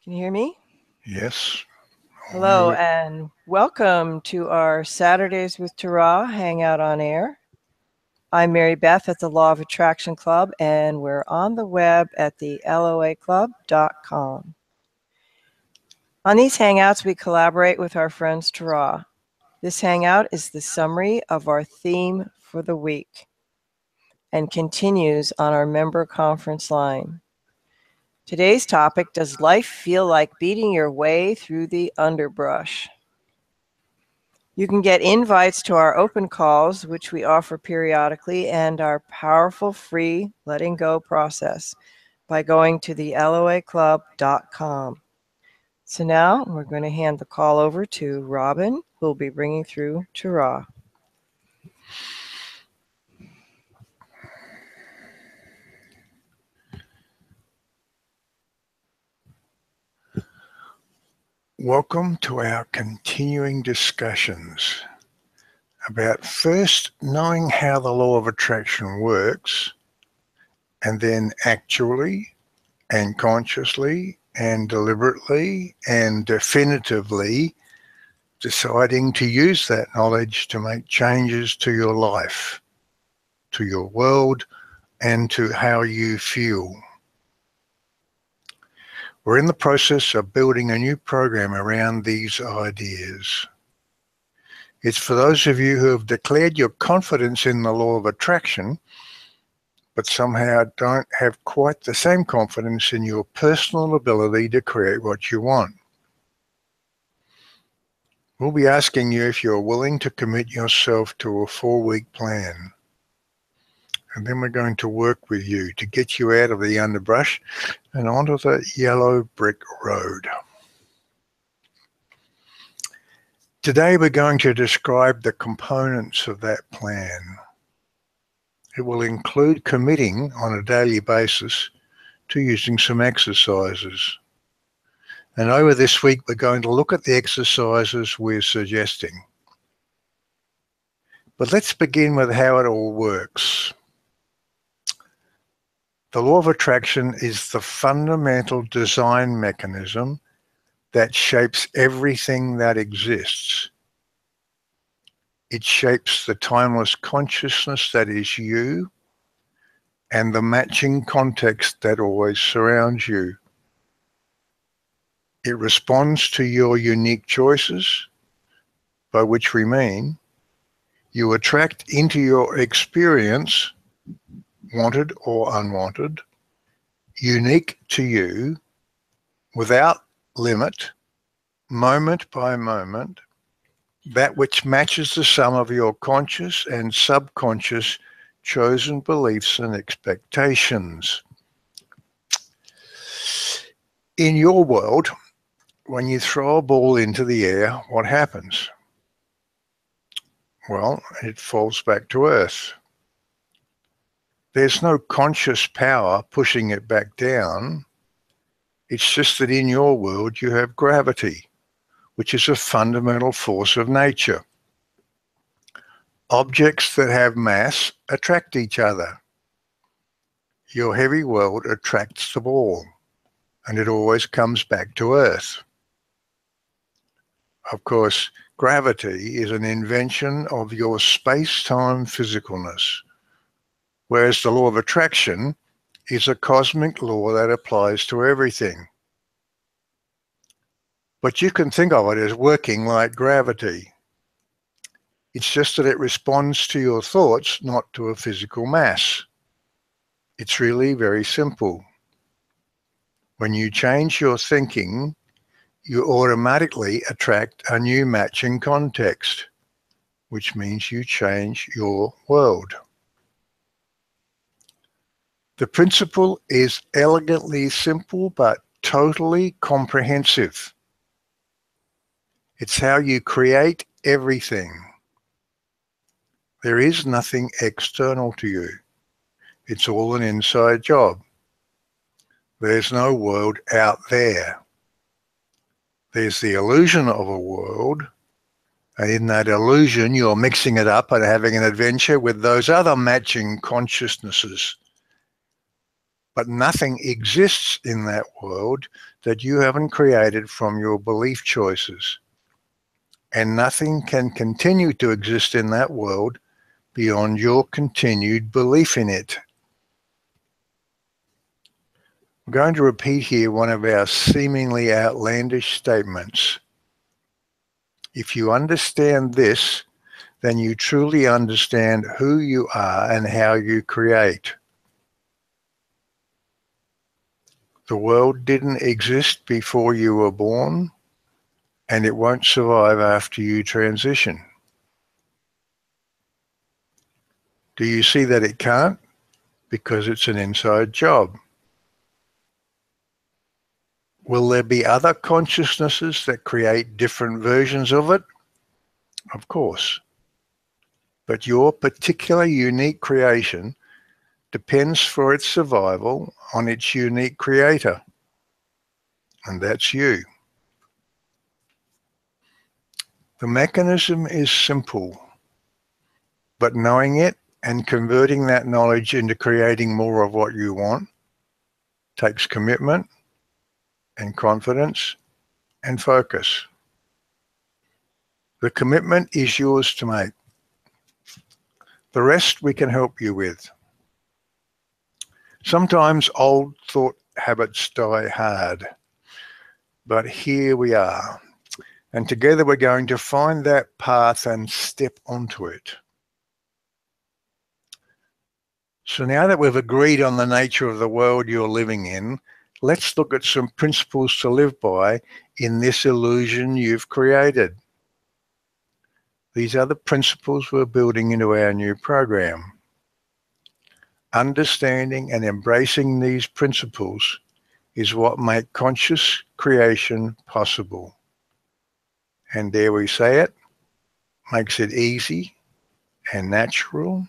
Can you hear me? Yes. Hello and welcome to our Saturdays with Tara Hangout on Air. I'm Mary Beth at the Law of Attraction Club, and we're on the web at the loaclub.com. On these Hangouts, we collaborate with our friends Tara. This Hangout is the summary of our theme for the week and continues on our member conference line. Today's topic, does life feel like beating your way through the underbrush? You can get invites to our open calls, which we offer periodically, and our powerful free letting go process by going to the loaclub.com. So now we're going to hand the call over to Robin, who will be bringing through Tara. Welcome to our continuing discussions about first knowing how the law of attraction works, and then actually and consciously and deliberately and definitively deciding to use that knowledge to make changes to your life, to your world, and to how you feel. We're in the process of building a new program around these ideas. It's for those of you who have declared your confidence in the law of attraction, but somehow don't have quite the same confidence in your personal ability to create what you want. We'll be asking you if you're willing to commit yourself to a 4-week plan. And then we're going to work with you to get you out of the underbrush and onto the yellow brick road. Today we're going to describe the components of that plan. It will include committing on a daily basis to using some exercises. And over this week we're going to look at the exercises we're suggesting. But let's begin with how it all works. The law of attraction is the fundamental design mechanism that shapes everything that exists. It shapes the timeless consciousness that is you and the matching context that always surrounds you. It responds to your unique choices, by which we mean you attract into your experience, wanted or unwanted, unique to you, without limit, moment by moment, that which matches the sum of your conscious and subconscious chosen beliefs and expectations. In your world, when you throw a ball into the air, what happens? Well, it falls back to earth. There's no conscious power pushing it back down. It's just that in your world you have gravity, which is a fundamental force of nature. Objects that have mass attract each other. Your heavy world attracts the ball, and it always comes back to earth. Of course, gravity is an invention of your space-time physicalness, whereas the law of attraction is a cosmic law that applies to everything. But you can think of it as working like gravity. It's just that it responds to your thoughts, not to a physical mass. It's really very simple. When you change your thinking, you automatically attract a new matching context, which means you change your world. The principle is elegantly simple but totally comprehensive. It's how you create everything. There is nothing external to you. It's all an inside job. There's no world out there. There's the illusion of a world, and in that illusion you're mixing it up and having an adventure with those other matching consciousnesses. But nothing exists in that world that you haven't created from your belief choices. And nothing can continue to exist in that world beyond your continued belief in it. I'm going to repeat here one of our seemingly outlandish statements. If you understand this, then you truly understand who you are and how you create. The world didn't exist before you were born, and it won't survive after you transition. Do you see that it can't? Because it's an inside job. Will there be other consciousnesses that create different versions of it? Of course. But your particular unique creation depends for its survival on its unique creator, and that's you. The mechanism is simple, but knowing it and converting that knowledge into creating more of what you want takes commitment and confidence and focus. The commitment is yours to make. The rest we can help you with. Sometimes old thought habits die hard, but here we are. And together we're going to find that path and step onto it. So now that we've agreed on the nature of the world you're living in, let's look at some principles to live by in this illusion you've created. These are the principles we're building into our new program. Understanding and embracing these principles is what makes conscious creation possible. And dare we say it, makes it easy and natural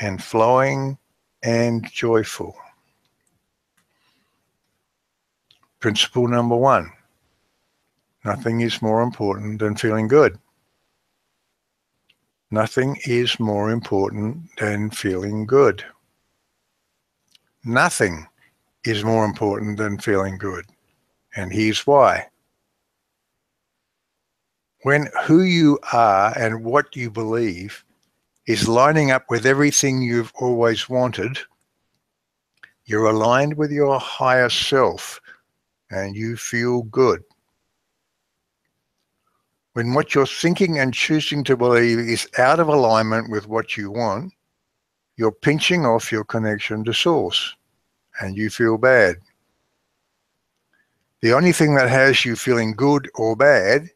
and flowing and joyful. Principle number 1, nothing is more important than feeling good. Nothing is more important than feeling good. Nothing is more important than feeling good. And here's why. When who you are and what you believe is lining up with everything you've always wanted, you're aligned with your higher self and you feel good. When what you're thinking and choosing to believe is out of alignment with what you want, you're pinching off your connection to source and you feel bad. The only thing that has you feeling good or bad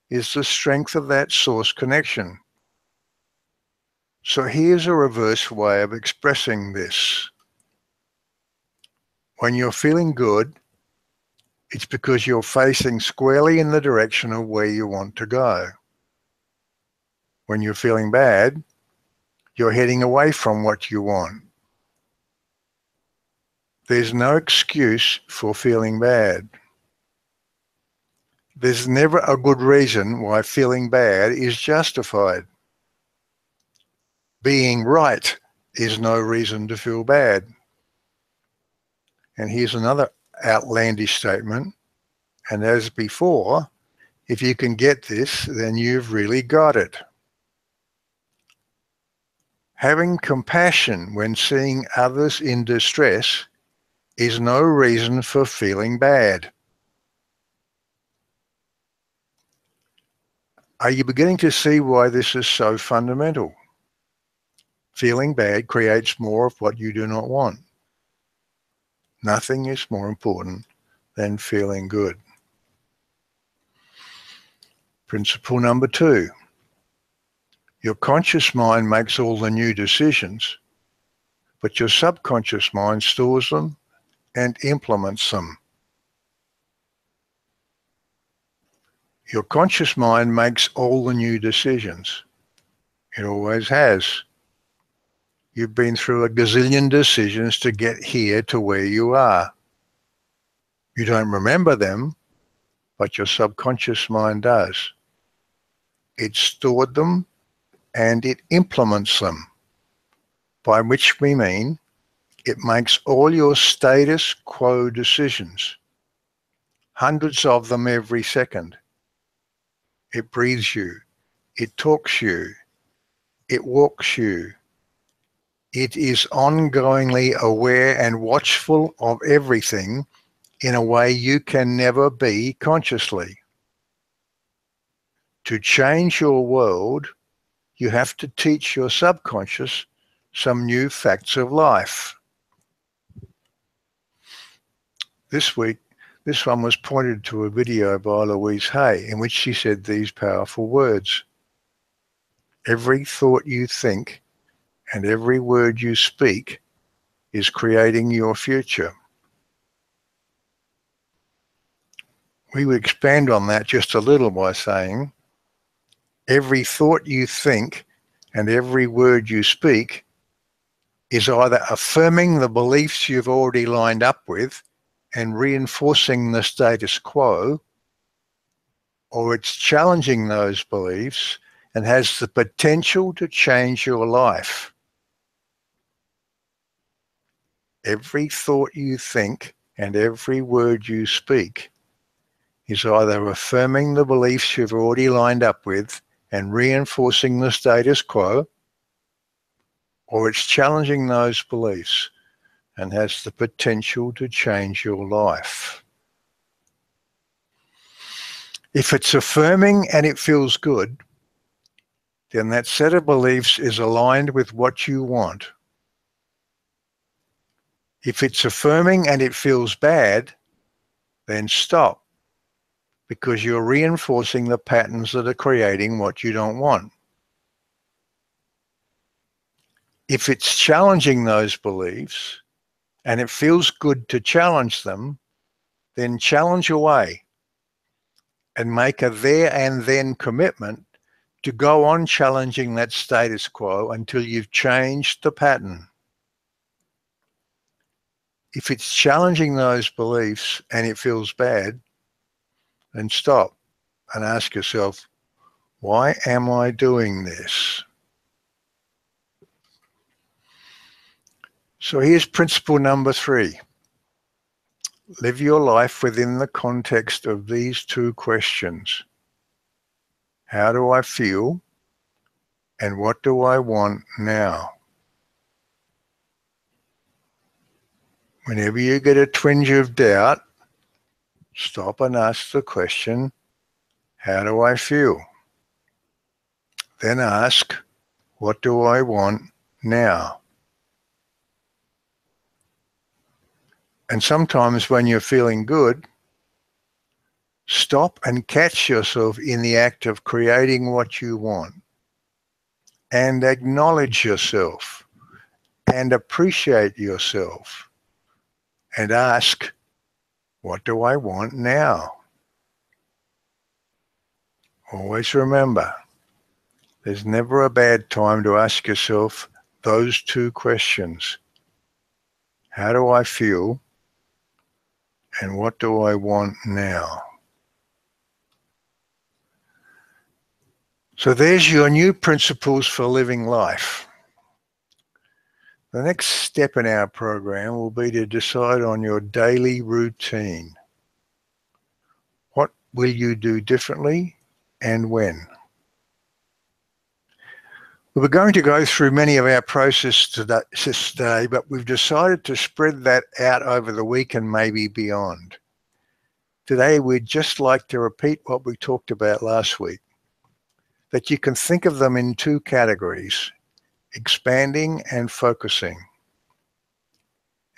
is the strength of that source connection. So here's a reverse way of expressing this. When you're feeling good, it's because you're facing squarely in the direction of where you want to go. When you're feeling bad, you're heading away from what you want. There's no excuse for feeling bad. There's never a good reason why feeling bad is justified. Being right is no reason to feel bad. And here's another outlandish statement. And as before, if you can get this, then you've really got it. Having compassion when seeing others in distress is no reason for feeling bad. Are you beginning to see why this is so fundamental? Feeling bad creates more of what you do not want. Nothing is more important than feeling good. Principle number 2. Your conscious mind makes all the new decisions, but your subconscious mind stores them and implements them. Your conscious mind makes all the new decisions. It always has. You've been through a gazillion decisions to get here to where you are. You don't remember them, but your subconscious mind does. It stored them and it implements them, by which we mean It makes all your status quo decisions, hundreds of them every second. It breathes you. It talks you. It walks you. It is ongoingly aware and watchful of everything in a way you can never be consciously. To change your world, you have to teach your subconscious some new facts of life. This week, this one was pointed to a video by Louise Hay in which she said these powerful words. Every thought you think and every word you speak is creating your future. We would expand on that just a little by saying, every thought you think and every word you speak is either affirming the beliefs you've already lined up with and reinforcing the status quo, or it's challenging those beliefs and has the potential to change your life. Every thought you think and every word you speak is either affirming the beliefs you've already lined up with and reinforcing the status quo, or it's challenging those beliefs and has the potential to change your life. If it's affirming and it feels good, then that set of beliefs is aligned with what you want. If it's affirming and it feels bad, then stop, because you're reinforcing the patterns that are creating what you don't want. If it's challenging those beliefs and it feels good to challenge them, then challenge away and make a there and then commitment to go on challenging that status quo until you've changed the pattern. If it's challenging those beliefs and it feels bad, then stop and ask yourself, why am I doing this? So here's principle number 3. Live your life within the context of these 2 questions. How do I feel? And what do I want now? Whenever you get a twinge of doubt, stop and ask the question, how do I feel? Then ask, what do I want now? And sometimes when you're feeling good, stop and catch yourself in the act of creating what you want, and acknowledge yourself and appreciate yourself and ask, what do I want now? Always remember, there's never a bad time to ask yourself those 2 questions. How do I feel? And what do I want now? So there's your new principles for living life. The next step in our program will be to decide on your daily routine. What will you do differently and when? We were going to go through many of our processes today, but we've decided to spread that out over the week and maybe beyond. Today, we'd just like to repeat what we talked about last week, that you can think of them in 2 categories, expanding and focusing.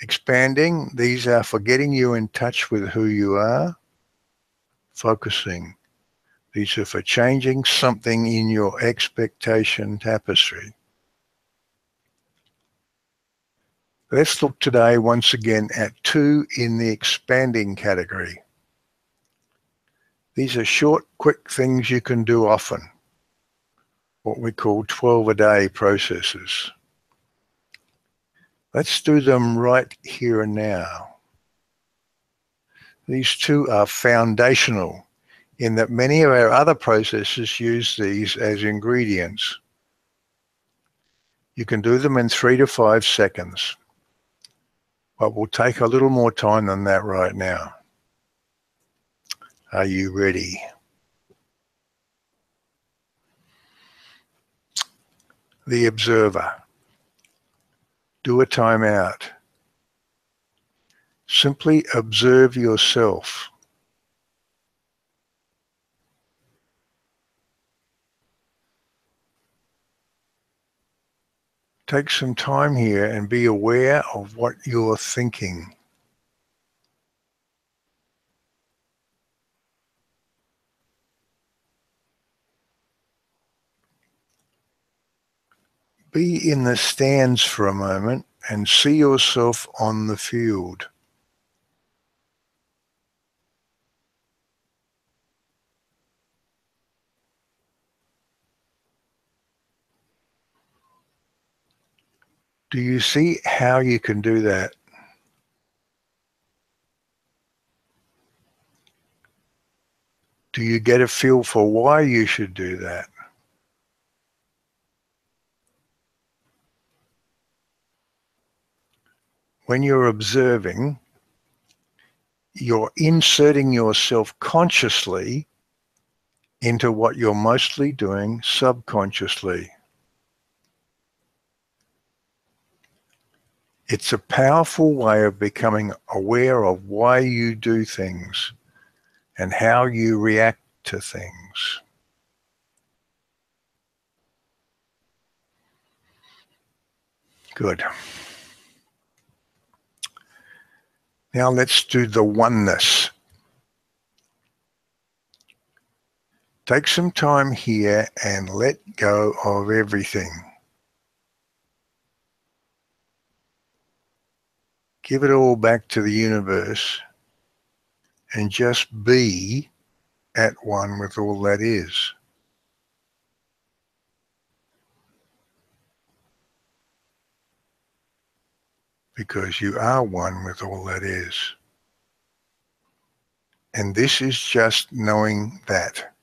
Expanding, these are for getting you in touch with who you are. Focusing, these are for changing something in your expectation tapestry. Let's look today once again at 2 in the expanding category. These are short, quick things you can do often, what we call 12-a-day processes. Let's do them right here and now. These 2 are foundational in that many of our other processes use these as ingredients. You can do them in 3 to 5 seconds. but we'll take a little more time than that right now. Are you ready? The observer. Do a timeout. Simply observe yourself. Take some time here and be aware of what you're thinking. Be in the stands for a moment and see yourself on the field. Do you see how you can do that? Do you get a feel for why you should do that? When you're observing, you're inserting yourself consciously into what you're mostly doing subconsciously. It's a powerful way of becoming aware of why you do things and how you react to things. Good. Now let's do the oneness. Take some time here and let go of everything. Give it all back to the universe and just be at one with all that is. Because you are one with all that is. And this is just knowing that.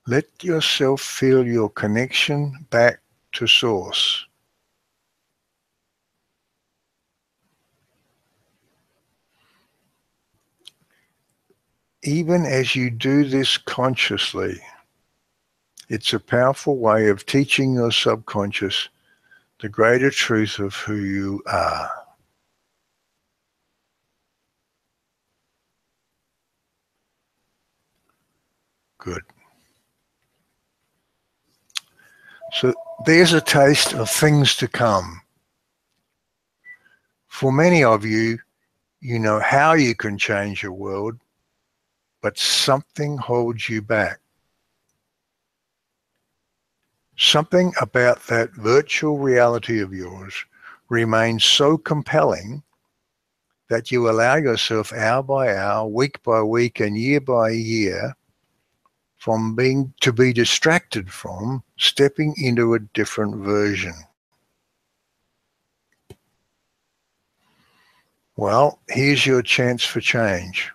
Let yourself feel your connection back to Source. Even as you do this consciously, it's a powerful way of teaching your subconscious the greater truth of who you are. Good. So there's a taste of things to come. For many of you, you know how you can change your world, but something holds you back. Something about that virtual reality of yours remains so compelling that you allow yourself hour by hour, week by week, and year by year from being to be distracted from stepping into a different version. Well, here's your chance for change.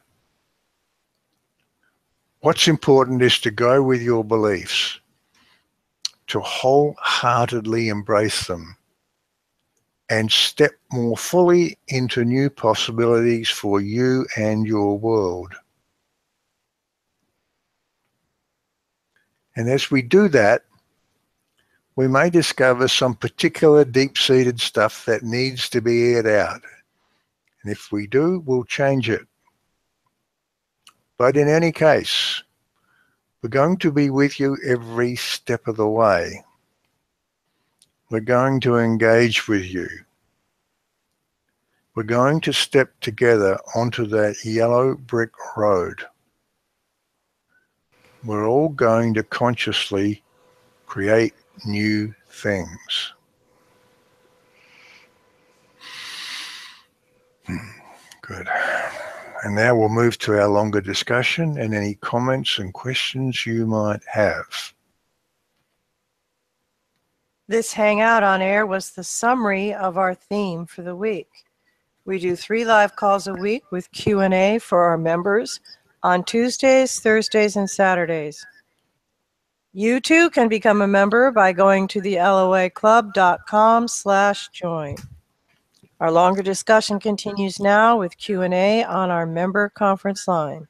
What's important is to go with your beliefs, to wholeheartedly embrace them, and step more fully into new possibilities for you and your world. And as we do that, we may discover some particular deep-seated stuff that needs to be aired out. And if we do, we'll change it. But in any case, we're going to be with you every step of the way. We're going to engage with you. We're going to step together onto that yellow brick road. We're all going to consciously create new things. Good. And now we'll move to our longer discussion and any comments and questions you might have. This Hangout on Air was the summary of our theme for the week. We do 3 live calls a week with Q&A for our members on Tuesdays, Thursdays, and Saturdays. You too can become a member by going to the loaclub.com/join. Our longer discussion continues now with Q&A on our member conference line.